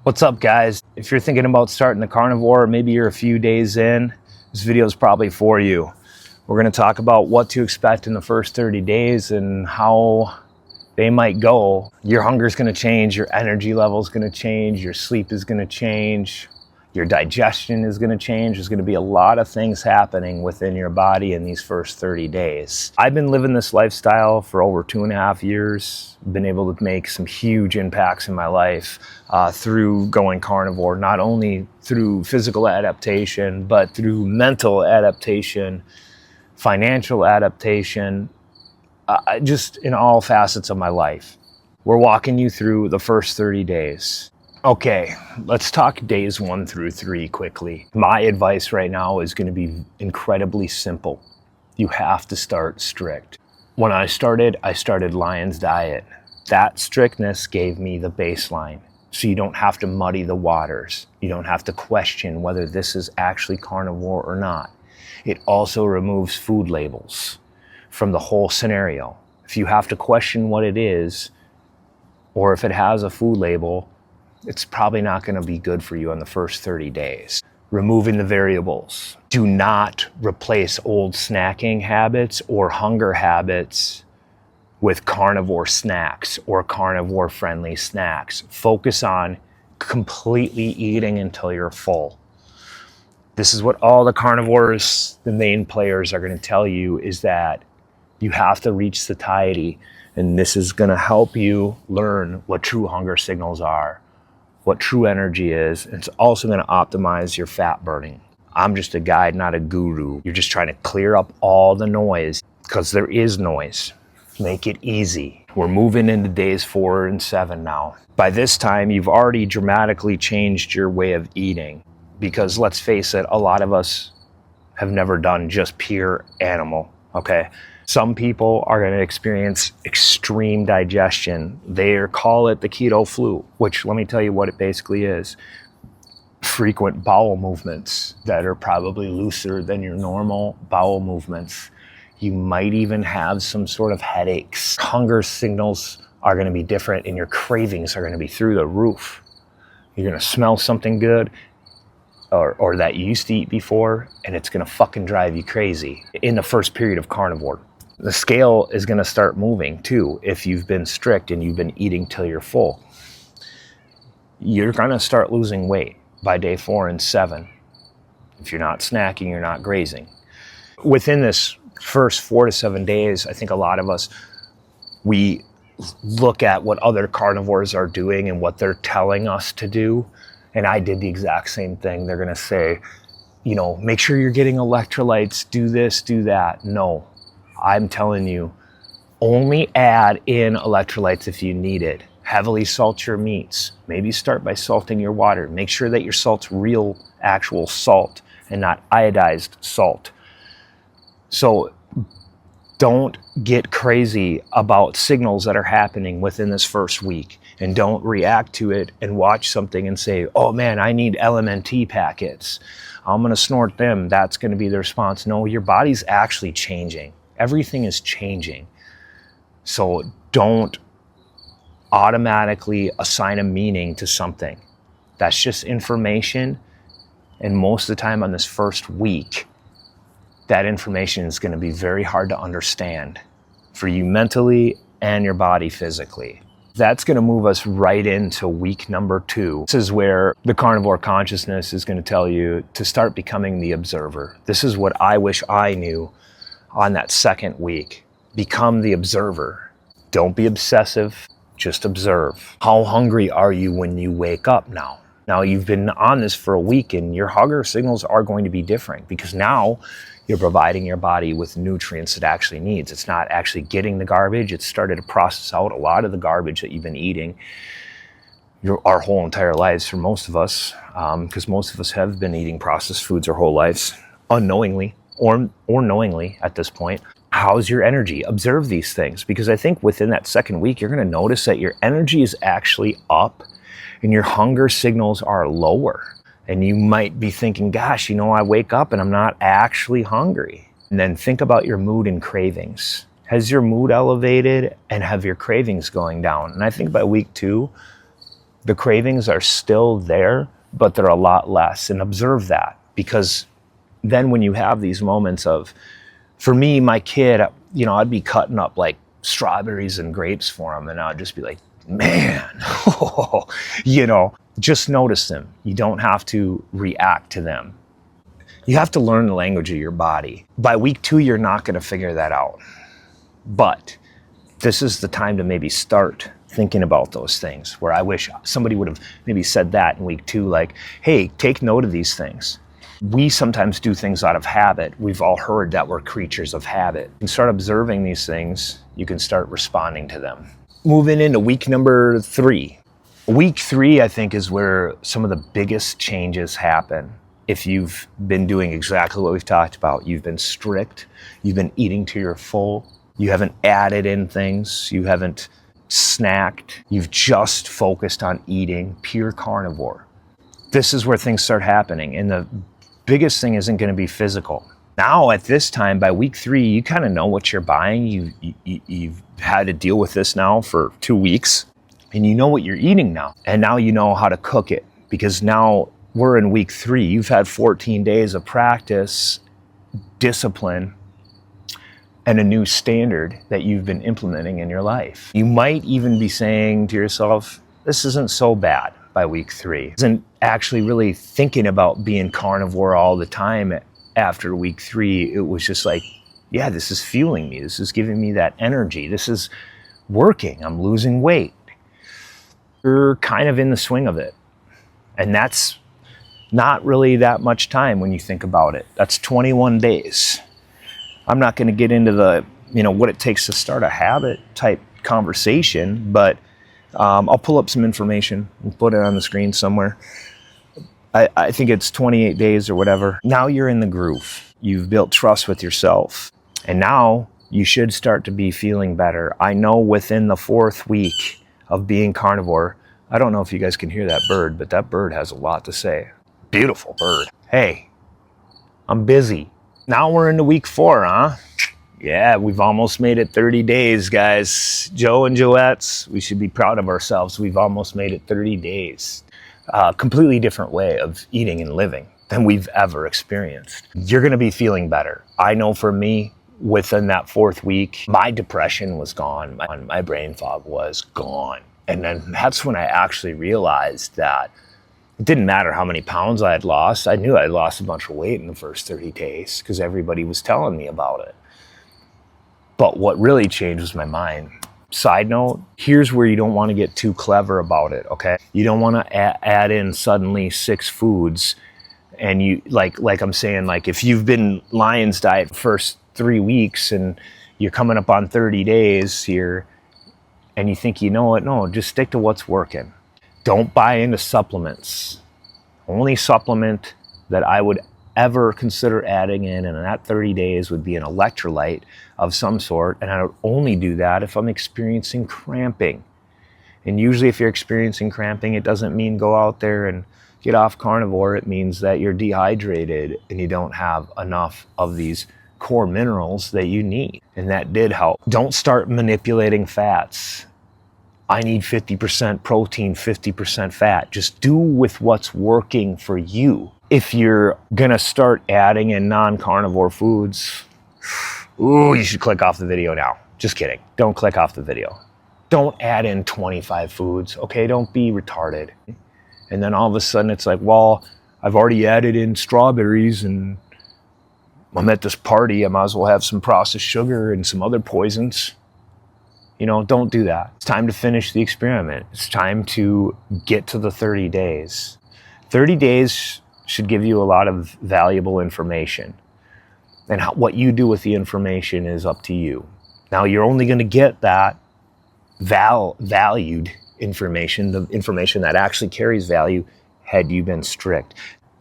What's up, guys? If you're thinking about starting the carnivore, maybe you're a few days in, this video is probably for you. We're going to talk about what to expect in the first 30 days and how they might go. Your hunger is going to change, your energy level is going to change, your sleep is going to change, your digestion is going to change. There's going to be a lot of things happening within your body in these first 30 days. I've been living this lifestyle for over 2.5 years. Been able to make some huge impacts in my life through going carnivore, not only through physical adaptation, but through mental adaptation, financial adaptation, just in all facets of my life. We're walking you through the first 30 days. Okay, let's talk days 1 through 3 quickly. My advice right now is going to be incredibly simple. You have to start strict. When I started Lion's Diet. That strictness gave me the baseline. So you don't have to muddy the waters. You don't have to question whether this is actually carnivore or not. It also removes food labels from the whole scenario. If you have to question what it is, or if it has a food label, it's probably not going to be good for you in the first 30 days. Removing the variables. Do not replace old snacking habits or hunger habits with carnivore snacks or carnivore friendly snacks. Focus on completely eating until you're full. This is what all the carnivores, the main players, are going to tell you, is that you have to reach satiety, and this is going to help you learn what true hunger signals are, what true energy is. It's also going to optimize your fat burning. I'm just a guide, not a guru. You're just trying to clear up all the noise, because there is noise. Make it easy. We're moving into days 4 and 7 now. By this time, you've already dramatically changed your way of eating, because let's face it, a lot of us have never done just pure animal, okay? Some people are going to experience extreme digestion. They call it the keto flu, which, let me tell you what it basically is. Frequent bowel movements that are probably looser than your normal bowel movements. You might even have some sort of headaches. Hunger signals are going to be different, and your cravings are going to be through the roof. You're going to smell something good or that you used to eat before, and it's going to fucking drive you crazy in the first period of carnivore. The scale is going to start moving too if you've been strict and you've been eating till you're full. You're going to start losing weight by day 4 and 7. If you're not snacking, you're not grazing. Within this first 4 to 7 days, I think a lot of us, we look at what other carnivores are doing and what they're telling us to do. And I did the exact same thing. They're going to say, make sure you're getting electrolytes, do this, do that. No. I'm telling you, only add in electrolytes if you need it. Heavily salt your meats. Maybe start by salting your water. Make sure that your salt's real, actual salt and not iodized salt. So don't get crazy about signals that are happening within this first week, and don't react to it and watch something and say, oh man, I need LMNT packets. I'm going to snort them. That's going to be the response. No, your body's actually changing. Everything is changing. So don't automatically assign a meaning to something. That's just information. And most of the time on this first week, that information is going to be very hard to understand for you mentally and your body physically. That's going to move us right into week number 2. This is where the carnivore consciousness is going to tell you to start becoming the observer. This is what I wish I knew on that second week. Become the observer. Don't be obsessive, just observe. How hungry are you when you wake up now? Now you've been on this for a week, and your hunger signals are going to be different, because now you're providing your body with nutrients it actually needs. It's not actually getting the garbage. It's started to process out a lot of the garbage that you've been eating our whole entire lives, for most of us, because most of us have been eating processed foods our whole lives, unknowingly or knowingly at this point. How's your energy? Observe these things, because I think within that second week, you're going to notice that your energy is actually up and your hunger signals are lower. And you might be thinking, gosh, I wake up and I'm not actually hungry. And then think about your mood and cravings. Has your mood elevated, and have your cravings going down? And I think by week 2, The cravings are still there, but they're a lot less. And observe that, because then when you have these moments of, for me, my kid, I'd be cutting up like strawberries and grapes for him, and I'd just be like, man, just notice them. You don't have to react to them. You have to learn the language of your body. By week 2, you're not going to figure that out. But this is the time to maybe start thinking about those things, where I wish somebody would have maybe said that in week 2, like, hey, take note of these things. We sometimes do things out of habit. We've all heard that we're creatures of habit. You can start observing these things. You can start responding to them. Moving into week number 3. Week 3, I think, is where some of the biggest changes happen. If you've been doing exactly what we've talked about, you've been strict, you've been eating to your full, you haven't added in things, you haven't snacked, you've just focused on eating pure carnivore. This is where things start happening, and the biggest thing isn't going to be physical. Now at this time, by week 3, you kind of know what you're buying. You've had to deal with this now for 2 weeks, and you know what you're eating now. And now you know how to cook it, because now we're in week 3. You've had 14 days of practice, discipline, and a new standard that you've been implementing in your life. You might even be saying to yourself, this isn't so bad by week 3. Isn't actually really thinking about being carnivore all the time after week 3. It was just like, yeah, this is fueling me. This is giving me that energy. This is working. I'm losing weight. You're kind of in the swing of it. And that's not really that much time when you think about it. That's 21 days. I'm not going to get into the, what it takes to start a habit type conversation, but I'll pull up some information and put it on the screen somewhere. I think it's 28 days or whatever. Now you're in the groove. You've built trust with yourself. And now you should start to be feeling better. I know within the 4th week of being carnivore, I don't know if you guys can hear that bird, but that bird has a lot to say. Beautiful bird. Hey, I'm busy. Now we're into week 4, huh? Yeah, we've almost made it 30 days, guys. Joe and Joettes, we should be proud of ourselves. We've almost made it 30 days. Completely different way of eating and living than we've ever experienced. You're going to be feeling better. I know for me, within that 4th week, my depression was gone. My brain fog was gone. And then that's when I actually realized that it didn't matter how many pounds I had lost. I knew I lost a bunch of weight in the first 30 days because everybody was telling me about it. But what really changed was my mind. Side note, here's where you don't want to get too clever about it, okay? You don't want to add in suddenly 6 foods, and you, like I'm saying, like if you've been Lion's diet the first 3 weeks and you're coming up on 30 days here, and you think, no, just stick to what's working. Don't buy into supplements. Only supplement that I would ever consider adding in that 30 days would be an electrolyte of some sort, and I would only do that if I'm experiencing cramping. And usually if you're experiencing cramping, it doesn't mean go out there and get off carnivore. It means that you're dehydrated and you don't have enough of these core minerals that you need, and that did help. Don't start manipulating fats. I need 50% protein, 50% fat. Just do with what's working for you. If you're gonna start adding in non-carnivore foods, you should click off the video now. Just kidding. Don't click off the video. Don't add in 25 foods, okay? Don't be retarded. And then all of a sudden it's like, well, I've already added in strawberries and I'm at this party. I might as well have some processed sugar and some other poisons. Don't do that. It's time to finish the experiment. It's time to get to the 30 days. 30 days should give you a lot of valuable information. And what you do with the information is up to you. Now, you're only going to get that valued information, the information that actually carries value, had you been strict.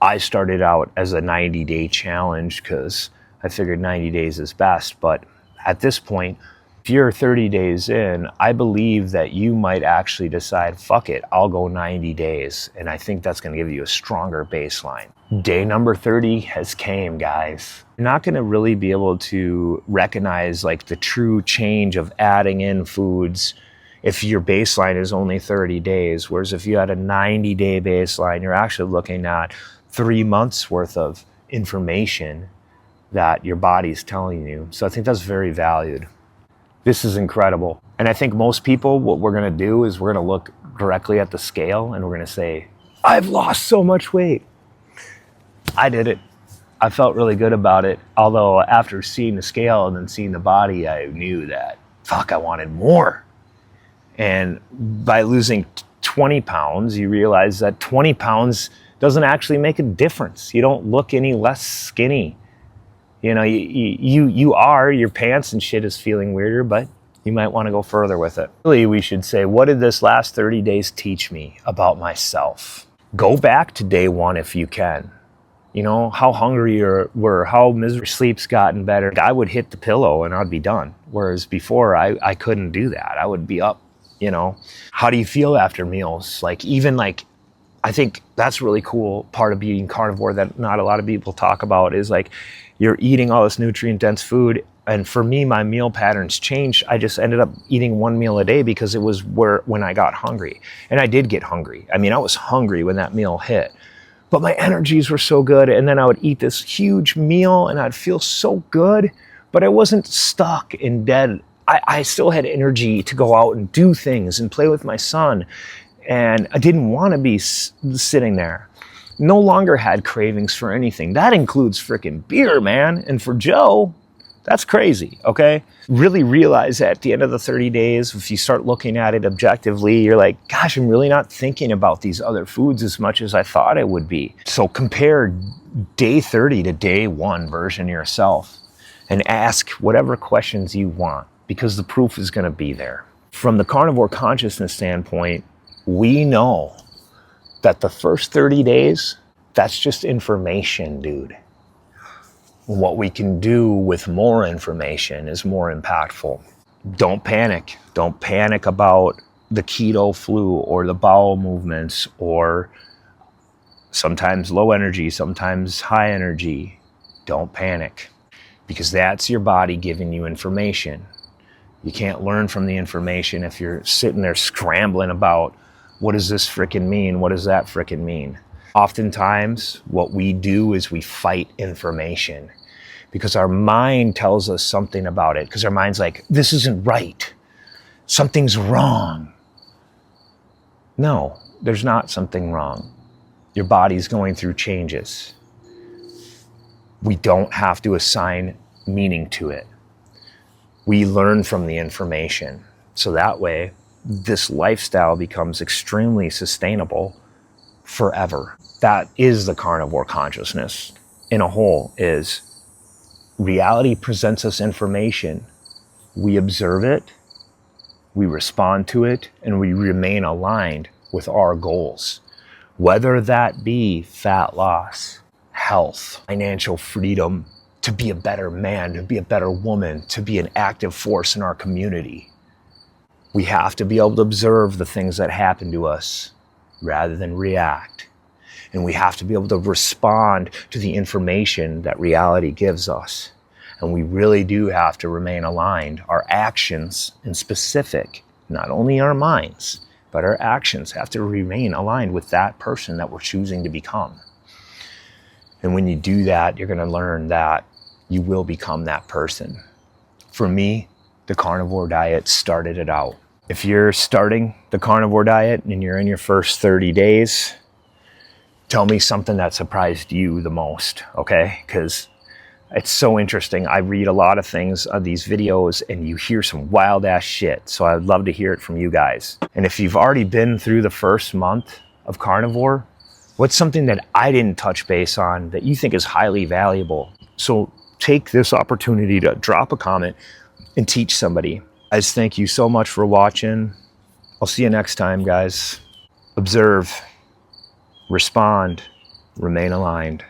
I started out as a 90-day challenge because I figured 90 days is best. But at this point, if you're 30 days in, I believe that you might actually decide, fuck it, I'll go 90 days. And I think that's going to give you a stronger baseline. Day number 30 has came, guys. You're not going to really be able to recognize like the true change of adding in foods if your baseline is only 30 days, whereas if you had a 90-day baseline, you're actually looking at 3 months worth of information that your body's telling you. So I think that's very valued. This is incredible. And I think most people, what we're gonna do is we're gonna look directly at the scale and we're gonna say, I've lost so much weight. I did it. I felt really good about it. Although after seeing the scale and then seeing the body, I knew that, fuck, I wanted more. And by losing 20 pounds, you realize that 20 pounds doesn't actually make a difference. You don't look any less skinny. You know, you are, your pants and shit is feeling weirder, but you might want to go further with it. Really, we should say, what did this last 30 days teach me about myself? Go back to day one if you can. You know, how hungry you were, how miserable, sleep's gotten better. I would hit the pillow and I'd be done. Whereas before, I couldn't do that. I would be up, you know. How do you feel after meals? Like, even like, I think that's really cool part of being carnivore that not a lot of people talk about is like, you're eating all this nutrient-dense food. And for me, my meal patterns changed. I just ended up eating 1 meal a day because it was when I got hungry. And I did get hungry. I mean, I was hungry when that meal hit. But my energies were so good. And then I would eat this huge meal and I'd feel so good, but I wasn't stuck and dead. I still had energy to go out and do things and play with my son. And I didn't want to be sitting there. No longer had cravings for anything. That includes freaking beer, man. And for Joe, that's crazy, okay? Really realize that at the end of the 30 days, if you start looking at it objectively, you're like, gosh, I'm really not thinking about these other foods as much as I thought I would be. So compare day 30 to day 1 version of yourself and ask whatever questions you want because the proof is gonna be there. From the carnivore consciousness standpoint, we know that the first 30 days, that's just information, dude. What we can do with more information is more impactful. Don't panic. Don't panic about the keto flu or the bowel movements or sometimes low energy, sometimes high energy. Don't panic because that's your body giving you information. You can't learn from the information if you're sitting there scrambling about what does this frickin' mean? What does that frickin' mean? Oftentimes, what we do is we fight information because our mind tells us something about it, because our mind's like, this isn't right. Something's wrong. No, there's not something wrong. Your body's going through changes. We don't have to assign meaning to it. We learn from the information. So that way, this lifestyle becomes extremely sustainable forever. That is the carnivore consciousness in a whole, is reality presents us information. We observe it, we respond to it, and we remain aligned with our goals. Whether that be fat loss, health, financial freedom, to be a better man, to be a better woman, to be an active force in our community. We have to be able to observe the things that happen to us rather than react. And we have to be able to respond to the information that reality gives us. And we really do have to remain aligned. Our actions in specific, not only our minds, but our actions have to remain aligned with that person that we're choosing to become. And when you do that, you're going to learn that you will become that person. For me, the carnivore diet started it out. If you're starting the carnivore diet and you're in your first 30 days, tell me something that surprised you the most, okay? Because it's so interesting. I read a lot of things on these videos and you hear some wild ass shit. So I'd love to hear it from you guys. And if you've already been through the first month of carnivore, what's something that I didn't touch base on that you think is highly valuable? So take this opportunity to drop a comment and teach somebody. Guys, thank you so much for watching. I'll see you next time, guys. Observe, respond, remain aligned.